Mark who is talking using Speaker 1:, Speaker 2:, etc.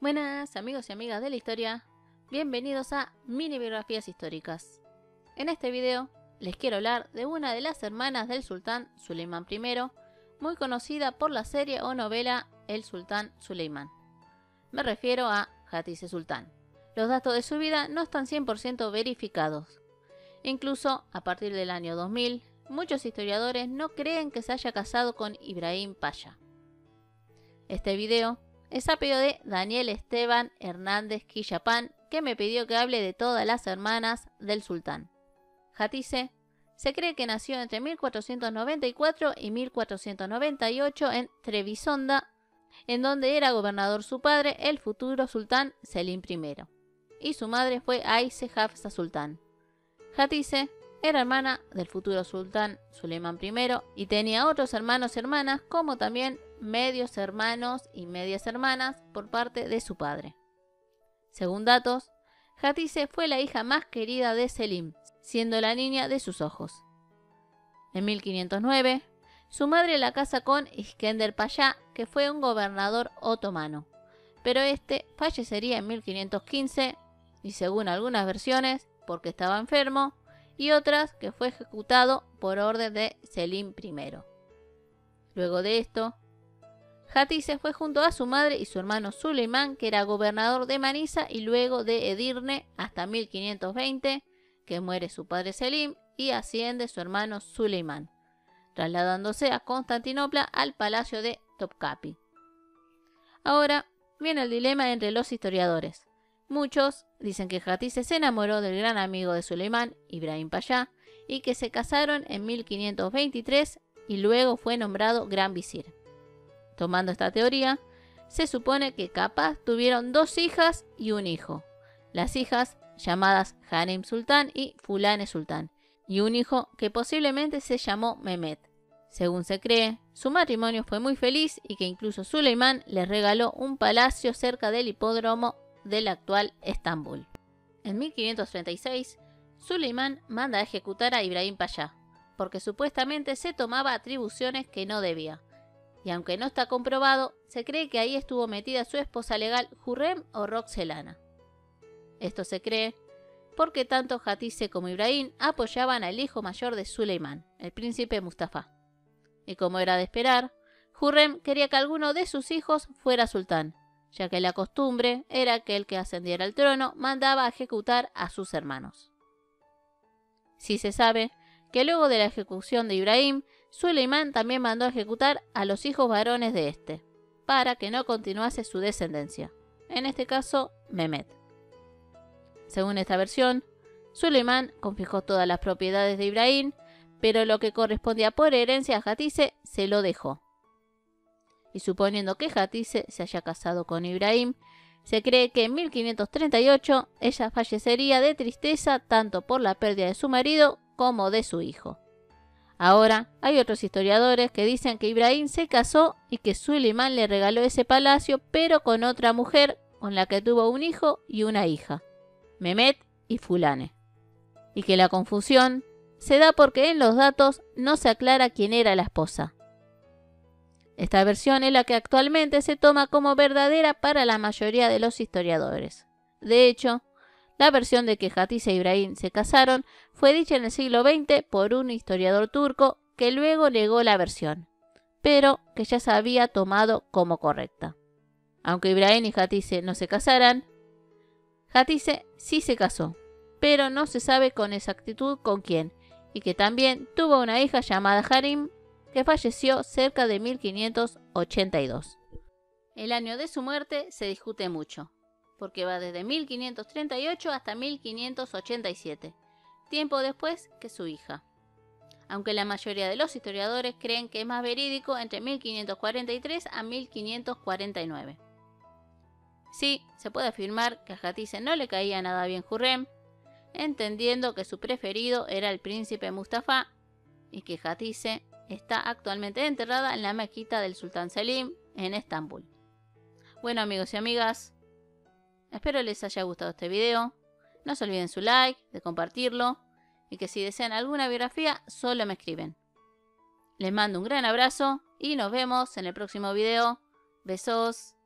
Speaker 1: Buenas amigos y amigas de la historia, bienvenidos a Mini Biografías Históricas. En este video les quiero hablar de una de las hermanas del sultán Suleimán I, muy conocida por la serie o novela El Sultán Suleimán. Me refiero a Hatice Sultán. Los datos de su vida no están 100% verificados. Incluso a partir del año 2000, muchos historiadores no creen que se haya casado con Ibrahim Pasha. Este video es a pedido de Daniel Esteban Hernández Quillapán, que me pidió que hable de todas las hermanas del sultán. Hatice se cree que nació entre 1494 y 1498 en Trebisonda, en donde era gobernador su padre, el futuro sultán Selim I, y su madre fue Ayse Hafsa Sultán. Hatice era hermana del futuro sultán Suleimán I y tenía otros hermanos y hermanas, como también medios hermanos y medias hermanas por parte de su padre. Según datos, Hatice fue la hija más querida de Selim, siendo la niña de sus ojos. En 1509, su madre la casa con Iskender Pasha, que fue un gobernador otomano, pero este fallecería en 1515 y, según algunas versiones, porque estaba enfermo, y otras que fue ejecutado por orden de Selim I. Luego de esto, Hatice fue junto a su madre y su hermano Suleimán, que era gobernador de Manisa, y luego de Edirne hasta 1520, que muere su padre Selim y asciende su hermano Suleimán, trasladándose a Constantinopla al palacio de Topkapi. Ahora viene el dilema entre los historiadores. Muchos dicen que Hatice se enamoró del gran amigo de Suleimán, Ibrahim Pasha, y que se casaron en 1523 y luego fue nombrado gran visir. Tomando esta teoría, se supone que capaz tuvieron dos hijas y un hijo. Las hijas llamadas Hanem Sultán y Fulane Sultán, y un hijo que posiblemente se llamó Mehmet. Según se cree, su matrimonio fue muy feliz y que incluso Suleimán les regaló un palacio cerca del hipódromo del actual Estambul. En 1536, Suleimán manda a ejecutar a Ibrahim Pasha, porque supuestamente se tomaba atribuciones que no debía. Y aunque no está comprobado, se cree que ahí estuvo metida su esposa legal Hürrem o Roxelana. Esto se cree porque tanto Hatice como Ibrahim apoyaban al hijo mayor de Suleimán, el príncipe Mustafa. Y como era de esperar, Hürrem quería que alguno de sus hijos fuera sultán, ya que la costumbre era que el que ascendiera al trono mandaba a ejecutar a sus hermanos. Sí se sabe que luego de la ejecución de Ibrahim, Suleimán también mandó a ejecutar a los hijos varones de este, para que no continuase su descendencia, en este caso Mehmet. Según esta versión, Suleimán confiscó todas las propiedades de Ibrahim, pero lo que correspondía por herencia a Hatice se lo dejó. Y suponiendo que Hatice se haya casado con Ibrahim, se cree que en 1538 ella fallecería de tristeza tanto por la pérdida de su marido como de su hijo. Ahora hay otros historiadores que dicen que Ibrahim se casó y que Suleimán le regaló ese palacio, pero con otra mujer con la que tuvo un hijo y una hija, Mehmet y Fulane, y que la confusión se da porque en los datos no se aclara quién era la esposa. Esta versión es la que actualmente se toma como verdadera para la mayoría de los historiadores. De hecho, la versión de que Hatice e Ibrahim se casaron fue dicha en el siglo XX por un historiador turco que luego negó la versión, pero que ya se había tomado como correcta. Aunque Ibrahim y Hatice no se casaran, Hatice sí se casó, pero no se sabe con exactitud con quién, y que también tuvo una hija llamada Harim, que falleció cerca de 1582. El año de su muerte se discute mucho, porque va desde 1538 hasta 1587, tiempo después que su hija. Aunque la mayoría de los historiadores creen que es más verídico entre 1543 a 1549. Sí, se puede afirmar que a Hatice no le caía nada bien Hürrem, entendiendo que su preferido era el príncipe Mustafa y que Hatice está actualmente enterrada en la mezquita del sultán Selim en Estambul. Bueno amigos y amigas, espero les haya gustado este video. No se olviden su like, de compartirlo y que si desean alguna biografía solo me escriben. Les mando un gran abrazo y nos vemos en el próximo video. Besos.